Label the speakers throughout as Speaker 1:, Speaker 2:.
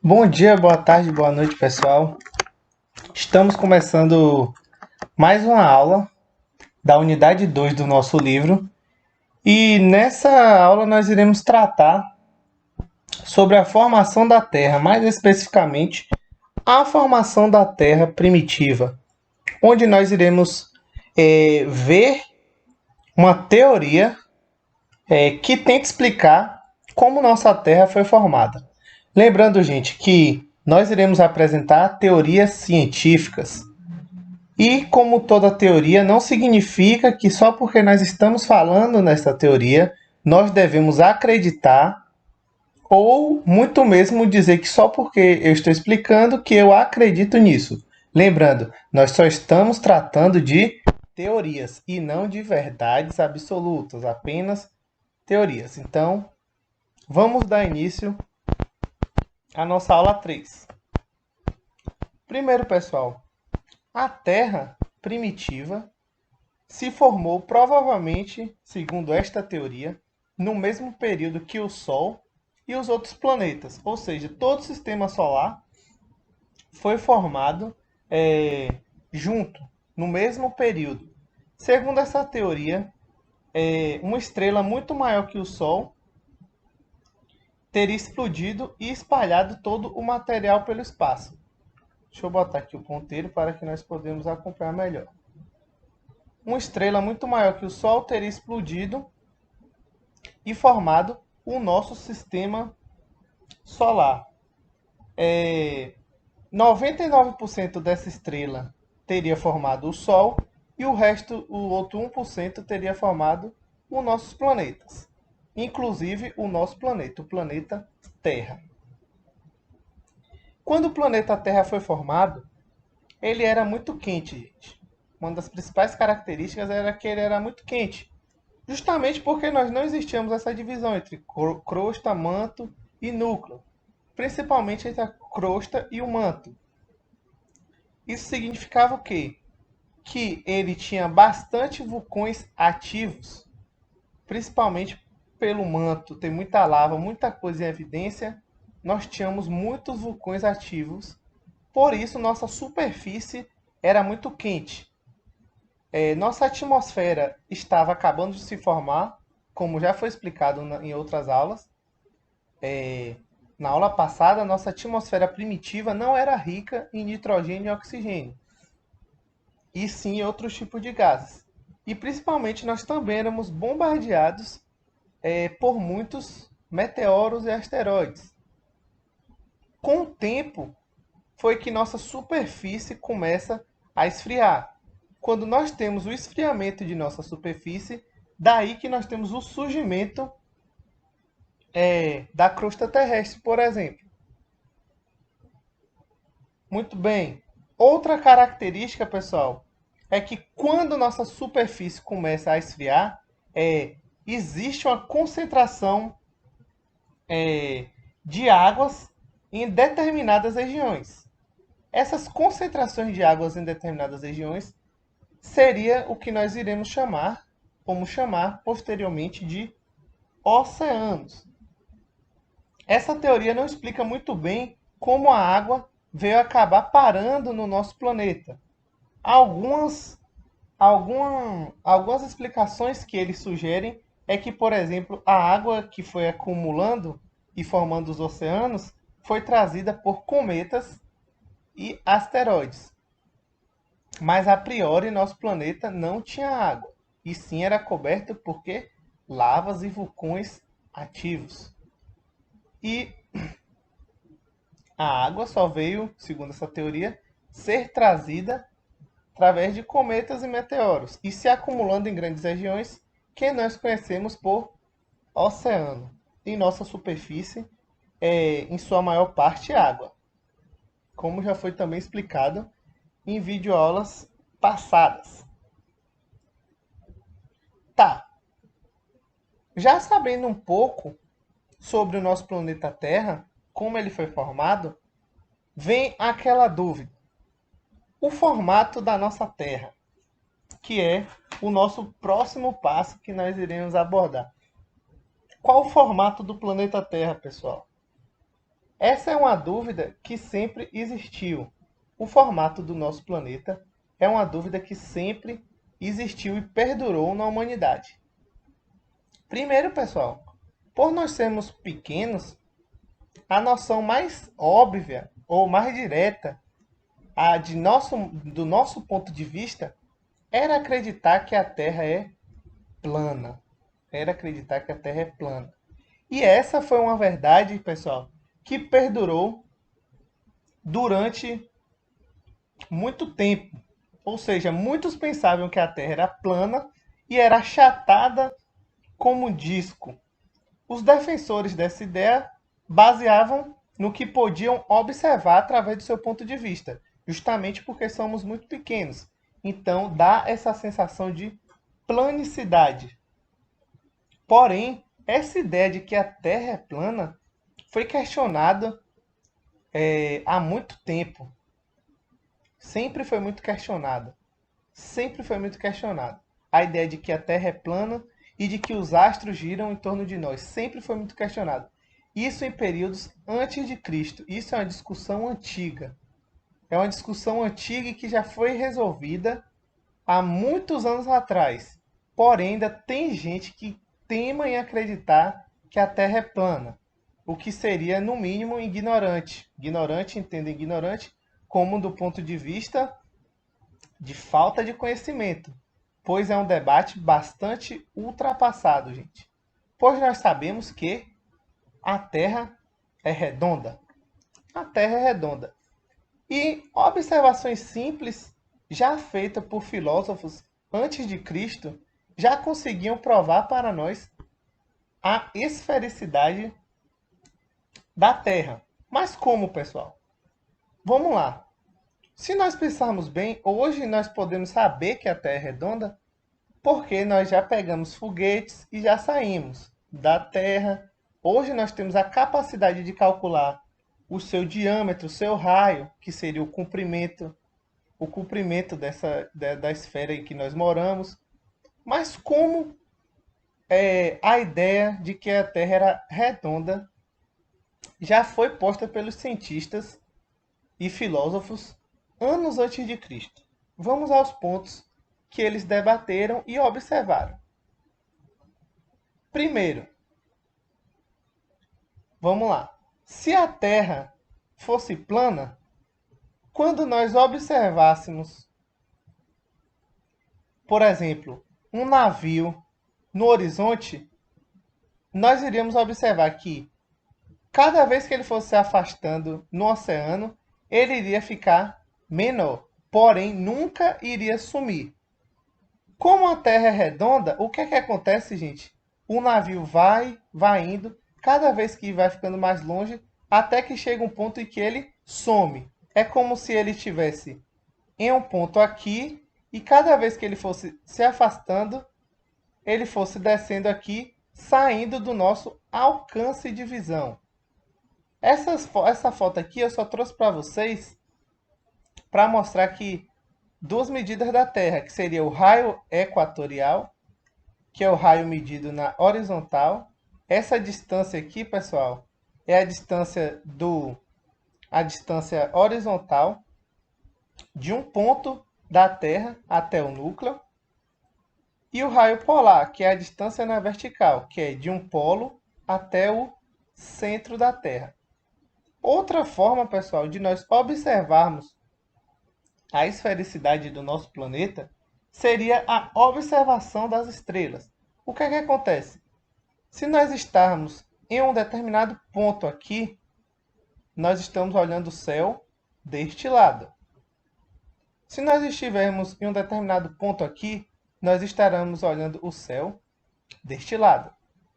Speaker 1: Bom dia, boa tarde, boa noite, pessoal. Estamos começando mais uma aula da unidade 2 do nosso livro. E nessa aula nós iremos tratar sobre a formação da Terra, mais especificamente a formação da Terra primitiva, onde nós iremos ver uma teoria que tenta explicar como nossa Terra foi formada. Lembrando, gente, que nós iremos apresentar teorias científicas. E como toda teoria, não significa que só porque nós estamos falando nessa teoria, nós devemos acreditar ou muito mesmo dizer que só porque eu estou explicando que eu acredito nisso. Lembrando, nós só estamos tratando de teorias e não de verdades absolutas, apenas teorias. Então, vamos dar início à nossa aula 3. Primeiro, pessoal, a Terra primitiva se formou provavelmente, segundo esta teoria, no mesmo período que o Sol e os outros planetas, ou seja, todo o sistema solar foi formado junto, no mesmo período. Segundo essa teoria, uma estrela muito maior que o Sol teria explodido e espalhado todo o material pelo espaço. Deixa eu botar aqui o ponteiro para que nós podemos acompanhar melhor. Uma estrela muito maior que o Sol teria explodido e formado o nosso sistema solar. 99% dessa estrela teria formado o Sol e o resto, o outro 1%, teria formado os nossos planetas, inclusive o nosso planeta, o planeta Terra. Quando o planeta Terra foi formado, ele era muito quente, gente. Uma das principais características era que ele era muito quente. Justamente porque nós não existíamos essa divisão entre crosta, manto e núcleo, principalmente entre a crosta e o manto. Isso significava o quê? Que ele tinha bastante vulcões ativos, principalmente pelo manto ter muita lava, muita coisa em evidência, nós tínhamos muitos vulcões ativos, por isso nossa superfície era muito quente. Nossa atmosfera estava acabando de se formar, como já foi explicado em outras aulas. Na aula passada, nossa atmosfera primitiva não era rica em nitrogênio e oxigênio, e sim em outros tipos de gases. E principalmente nós também éramos bombardeados por muitos meteoros e asteroides. Com o tempo, foi que nossa superfície começa a esfriar. Quando nós temos o esfriamento de nossa superfície, daí que nós temos o surgimento da crosta terrestre, por exemplo. Muito bem. Outra característica, pessoal, é que quando nossa superfície começa a esfriar, existe uma concentração de águas em determinadas regiões. Essas concentrações de águas em determinadas regiões seria o que nós iremos chamar, vamos chamar posteriormente de oceanos. Essa teoria não explica muito bem como a água veio acabar parando no nosso planeta. Algumas explicações que eles sugerem é que, por exemplo, a água que foi acumulando e formando os oceanos foi trazida por cometas e asteroides. Mas a priori nosso planeta não tinha água, e sim era coberto por quê? Lavas e vulcões ativos. E a água só veio, segundo essa teoria, ser trazida através de cometas e meteoros e se acumulando em grandes regiões que nós conhecemos por oceano. Em nossa superfície, em sua maior parte, água, como já foi também explicado em videoaulas passadas. Tá, já sabendo um pouco sobre o nosso planeta Terra, como ele foi formado, vem aquela dúvida. O formato da nossa Terra, que é o nosso próximo passo que nós iremos abordar. Qual o formato do planeta Terra, pessoal? Essa é uma dúvida que sempre existiu. O formato do nosso planeta é uma dúvida que sempre existiu e perdurou na humanidade. Primeiro, pessoal, por nós sermos pequenos, a noção mais óbvia ou mais direta do nosso ponto de vista era acreditar que a Terra é plana. Era acreditar que a Terra é plana. E essa foi uma verdade, pessoal, que perdurou durante muito tempo. Ou seja, muitos pensavam que a Terra era plana e era achatada como um disco. Os defensores dessa ideia baseavam no que podiam observar através do seu ponto de vista, justamente porque somos muito pequenos. Então, dá essa sensação de planicidade. Porém, essa ideia de que a Terra é plana foi questionada há muito tempo. Sempre foi muito questionada. Sempre foi muito questionada. A ideia de que a Terra é plana e de que os astros giram em torno de nós sempre foi muito questionado. Isso em períodos antes de Cristo. Isso é uma discussão antiga. É uma discussão antiga e que já foi resolvida há muitos anos atrás. Porém, ainda tem gente que teima em acreditar que a Terra é plana, o que seria, no mínimo, ignorante. Ignorante, entenda ignorante como do ponto de vista de falta de conhecimento, pois é um debate bastante ultrapassado, gente. Pois nós sabemos que a Terra é redonda. A Terra é redonda. E observações simples, já feitas por filósofos antes de Cristo, já conseguiam provar para nós a esfericidade da Terra. Mas como, pessoal? Vamos lá. Se nós pensarmos bem, hoje nós podemos saber que a Terra é redonda porque nós já pegamos foguetes e já saímos da Terra. Hoje nós temos a capacidade de calcular o seu diâmetro, o seu raio, que seria o comprimento da esfera em que nós moramos. Mas como a ideia de que a Terra era redonda já foi posta pelos cientistas e filósofos anos antes de Cristo? Vamos aos pontos que eles debateram e observaram. Primeiro, vamos lá. Se a Terra fosse plana, quando nós observássemos, por exemplo, um navio no horizonte, nós iríamos observar que cada vez que ele fosse se afastando no oceano, ele iria ficar menor, porém nunca iria sumir. Como a Terra é redonda, o que é que acontece, gente? O navio vai indo, cada vez que vai ficando mais longe, até que chega um ponto em que ele some. É como se ele estivesse em um ponto aqui e cada vez que ele fosse se afastando, ele fosse descendo aqui, saindo do nosso alcance de visão. Essa foto aqui eu só trouxe para vocês para mostrar que duas medidas da Terra, que seria o raio equatorial, que é o raio medido na horizontal. Essa distância aqui, pessoal, é a distância horizontal de um ponto da Terra até o núcleo. E o raio polar, que é a distância na vertical, que é de um polo até o centro da Terra. Outra forma, pessoal, de nós observarmos a esfericidade do nosso planeta seria a observação das estrelas. O que é que acontece? Se nós estarmos em um determinado ponto aqui, nós estamos olhando o céu deste lado. Se nós estivermos em um determinado ponto aqui, nós estaremos olhando o céu deste lado.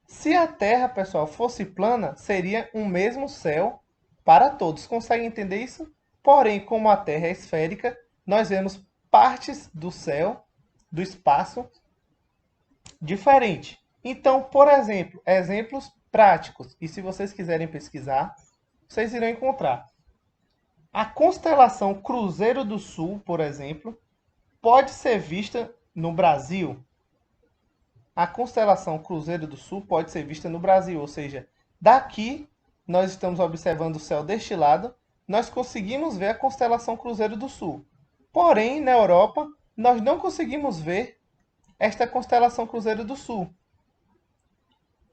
Speaker 1: Se a Terra, pessoal, fosse plana, seria um mesmo céu para todos. Conseguem entender isso? Porém, como a Terra é esférica, nós vemos partes do céu, do espaço, diferente. Então, por exemplo, exemplos práticos, e se vocês quiserem pesquisar, vocês irão encontrar. A constelação Cruzeiro do Sul, por exemplo, pode ser vista no Brasil. A constelação Cruzeiro do Sul pode ser vista no Brasil, ou seja, daqui nós estamos observando o céu deste lado, nós conseguimos ver a constelação Cruzeiro do Sul. Porém, na Europa, nós não conseguimos ver esta constelação Cruzeiro do Sul.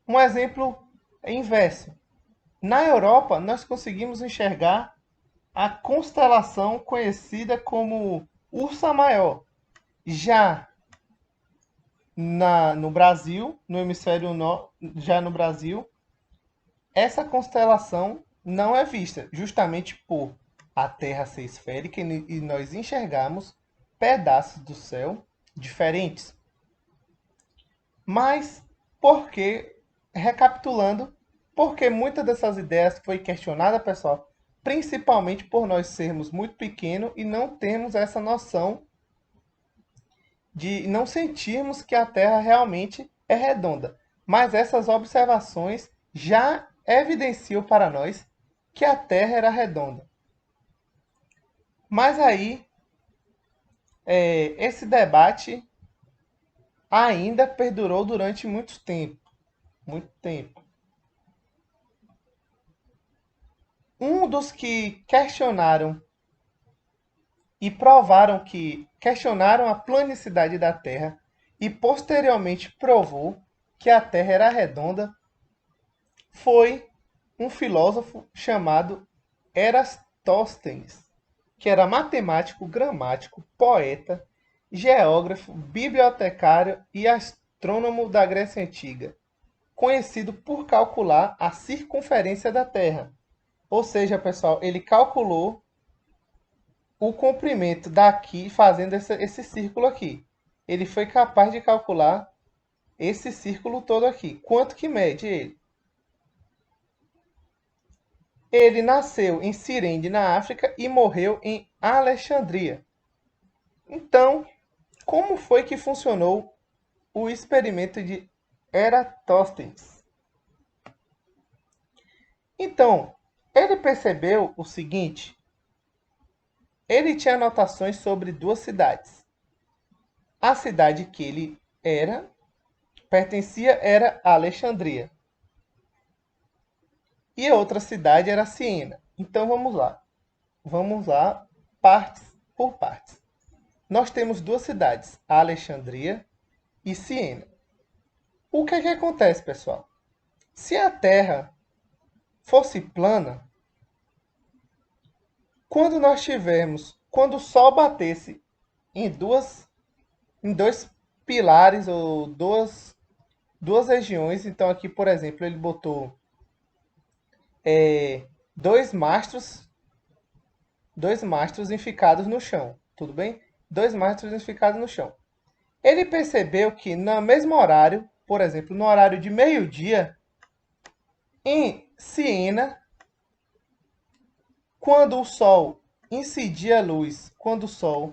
Speaker 1: Um exemplo inverso. Na Europa, nós conseguimos enxergar a constelação conhecida como Ursa Maior. Já no Brasil, no hemisfério norte, já no Brasil, essa constelação não é vista, justamente por a Terra ser esférica e nós enxergarmos pedaços do céu diferentes. Mas porque, recapitulando, porque muitas dessas ideias foi questionada, pessoal, principalmente por nós sermos muito pequenos e não termos essa noção de não sentirmos que a Terra realmente é redonda. Mas essas observações já evidenciam para nós que a Terra era redonda. Mas aí, esse debate ainda perdurou durante muito tempo. Muito tempo. Um dos que questionaram e provaram que questionaram a planicidade da Terra e posteriormente provou que a Terra era redonda foi um filósofo chamado Eratóstenes, que era matemático, gramático, poeta, geógrafo, bibliotecário e astrônomo da Grécia Antiga, conhecido por calcular a circunferência da Terra. Ou seja, pessoal, ele calculou o comprimento daqui fazendo esse círculo aqui. Ele foi capaz de calcular esse círculo todo aqui. Quanto que mede ele? Ele nasceu em Cirene, na África, e morreu em Alexandria. Então, como foi que funcionou o experimento de Eratóstenes? Então, ele percebeu o seguinte: ele tinha anotações sobre duas cidades. A cidade que ele pertencia era Alexandria. E a outra cidade era Siena. Então vamos lá. Vamos lá, partes por partes. Nós temos duas cidades, Alexandria e Siena. O que é que acontece, pessoal? Se a Terra fosse plana, quando o Sol batesse em dois pilares ou duas regiões, então aqui, por exemplo, ele botou dois mastros, dois mastros enficados no chão, tudo bem? Dois mastros enficados no chão. Ele percebeu que no mesmo horário, por exemplo, no horário de meio-dia, em Siena, quando o Sol incidia a luz, quando o Sol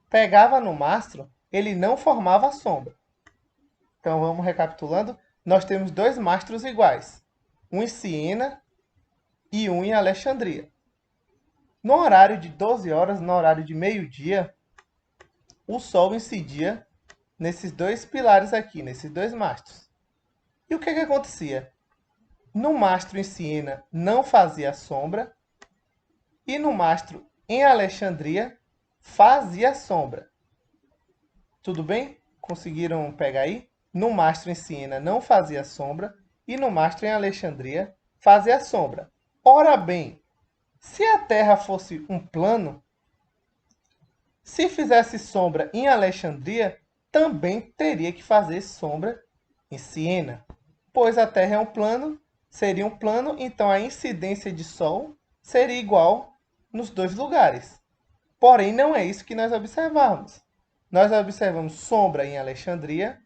Speaker 1: pegava no mastro, ele não formava sombra. Então vamos recapitulando. Nós temos dois mastros iguais, um em Siena e um em Alexandria. No horário de 12 horas, no horário de meio-dia, o Sol incidia nesses dois pilares aqui, nesses dois mastros. E o que acontecia? No mastro em Siena não fazia sombra e no mastro em Alexandria fazia sombra. Tudo bem? Conseguiram pegar aí? No mastro em Siena não fazia sombra e no mastro em Alexandria fazia sombra. Ora bem, se a Terra fosse um plano, se fizesse sombra em Alexandria, também teria que fazer sombra em Siena, pois a Terra é um plano, seria um plano, então a incidência de Sol seria igual nos dois lugares. Porém, não é isso que nós observamos. Nós observamos sombra em Alexandria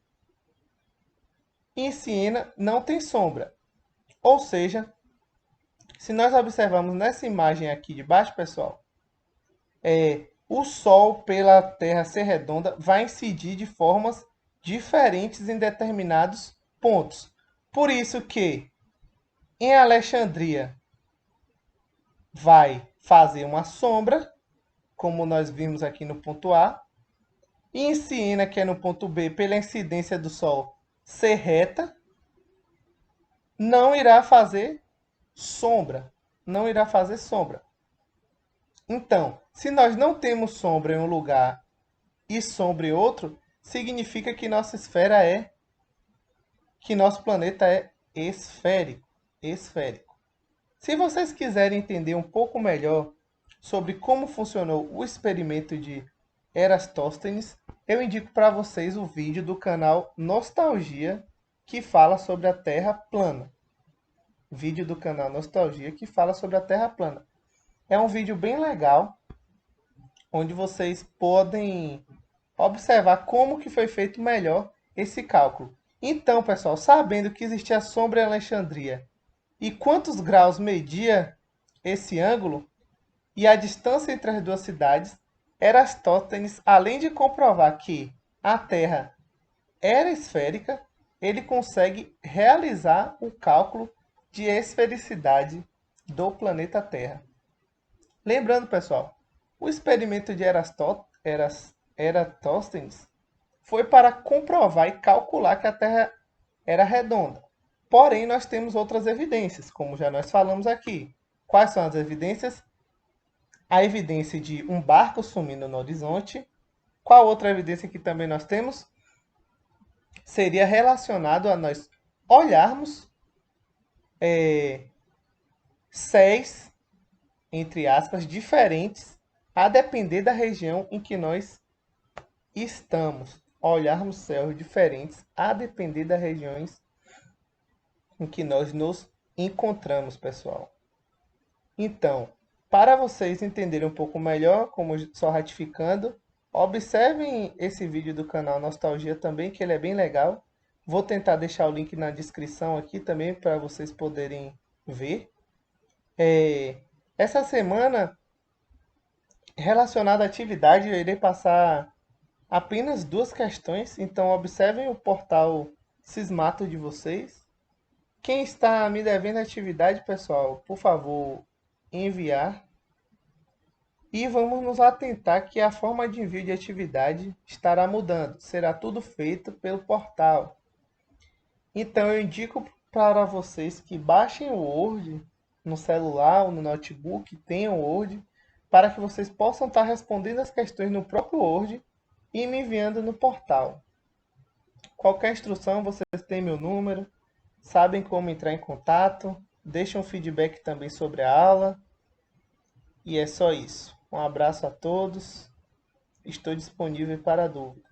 Speaker 1: e em Siena não tem sombra. Ou seja, se nós observarmos nessa imagem aqui de baixo, pessoal, o Sol, pela Terra ser redonda, vai incidir de formas diferentes em determinados pontos. Por isso que em Alexandria vai fazer uma sombra, como nós vimos aqui no ponto A, e em Siena, que é no ponto B, pela incidência do Sol ser reta, não irá fazer sombra, não irá fazer sombra. Então, se nós não temos sombra em um lugar e sombra em outro, significa que que nosso planeta é esférico, esférico. Se vocês quiserem entender um pouco melhor sobre como funcionou o experimento de Eratosthenes, eu indico para vocês o vídeo do canal Nostalgia que fala sobre a Terra plana. Vídeo do canal Nostalgia que fala sobre a Terra plana. É um vídeo bem legal, onde vocês podem observar como que foi feito melhor esse cálculo. Então, pessoal, sabendo que existia a sombra em Alexandria e quantos graus media esse ângulo e a distância entre as duas cidades, Eratóstenes, além de comprovar que a Terra era esférica, ele consegue realizar o cálculo de esfericidade do planeta Terra. Lembrando, pessoal, o experimento de Eratóstenes foi para comprovar e calcular que a Terra era redonda. Porém, nós temos outras evidências, como já nós falamos aqui. Quais são as evidências? A evidência de um barco sumindo no horizonte. Qual outra evidência que também nós temos? Seria relacionado a nós olharmos céus, entre aspas, diferentes, a depender da região em que nós estamos. Olharmos céus diferentes, a depender das regiões em que nós nos encontramos, pessoal. Então, para vocês entenderem um pouco melhor, como só ratificando, observem esse vídeo do canal Nostalgia também, que ele é bem legal. Vou tentar deixar o link na descrição aqui também para vocês poderem ver. Essa semana, relacionada à atividade, eu irei passar apenas duas questões, então observem o portal Sismato de vocês. Quem está me devendo atividade, pessoal, por favor, enviar. E vamos nos atentar que a forma de envio de atividade estará mudando. Será tudo feito pelo portal. Então eu indico para vocês que baixem o Word no celular ou no notebook, tenham o Word, para que vocês possam estar respondendo as questões no próprio Word e me enviando no portal. Qualquer instrução, vocês têm meu número, sabem como entrar em contato, deixem um feedback também sobre a aula. E é só isso. Um abraço a todos. Estou disponível para dúvidas.